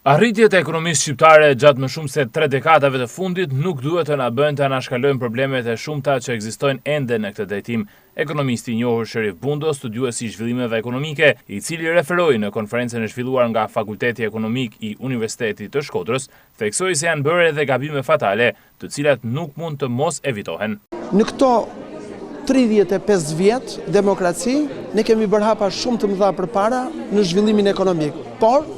Arritjet e ekonomisë shqiptare gjatë më shumë se 3 dekadave të fundit nuk duhet të na bëjnë të anashkalojmë problemet e shumta që ekzistojnë ende në këtë drejtim. Ekonomisti i njohur Sherif Bundo, studiuesi i zhvillimeve ekonomike, i cili referoi në konferencën e zhvilluar nga Fakulteti Ekonomik i Universitetit të Shkodrës, theksoi se janë bërë edhe gabime fatale, të cilat nuk mund të mos evitohen. Në këto 35 vjet demokraci, ne kemi bërë hapa shumë të mëdha përpara në zhvillimin ekonomik, por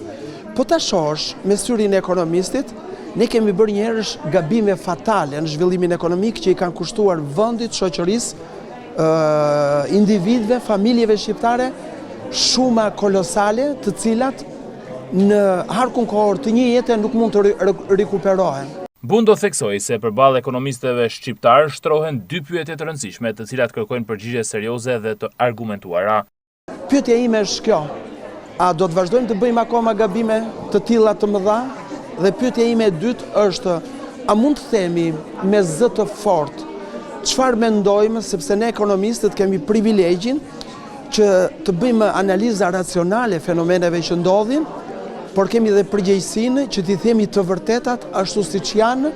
po ta shohësh me syrin e ekonomistit, ne kemi bërë njerësh gabime fatale në zhvillimin ekonomik që i kanë kushtuar vendit, shoqërisë, individëve, familjeve shqiptare, shuma kolosale, të cilat në harkun kohor të një jete nuk mund të rikuperohen. Bundo theksoi se përballë ekonomistëve shqiptar shtrohen dy pyetje të rëndësishme, të cilat kërkojnë përgjigje serioze dhe të argumentuara. Pyetja ime është kjo: a do të vazhdojmë të bëjmë akoma gabime të tilla të mëdha? Dhe pyetja ime e dytë është: a mund të themi me zë të fortë çfarë mendojmë, sepse ne ekonomistët kemi privilegjin që të bëjmë analiza racionale fenomeneve që ndodhin, por kemi dhe përgjegjësinë që t'i themi të vërtetat ashtu siç janë,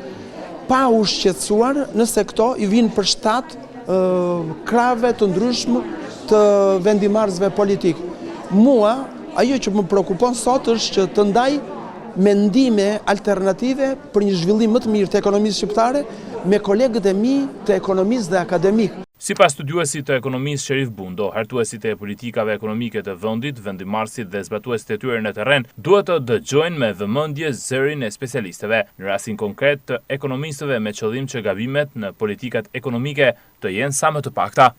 pa u shqetësuar nëse këto i vinë për shtat krave të ndryshëm të vendimarrësve politik. Mua ajo që më shqetëson sot është që të ndaj mendime alternative për një zhvillim më të mirë të ekonomisë shqiptare me kolegët e mi të ekonomisë dhe akademik. Sipas studiuesit të ekonomisë Sherif Bundo, hartuesit e politikave ekonomike të vendit, vendimarrësit dhe zbatuesit e tyre në terren duhet të dëgjojnë me vëmendje zërin e specialistëve, në rastin konkret të ekonomistëve me qëllim që gabimet në politikat ekonomike të jenë sa më të pakta.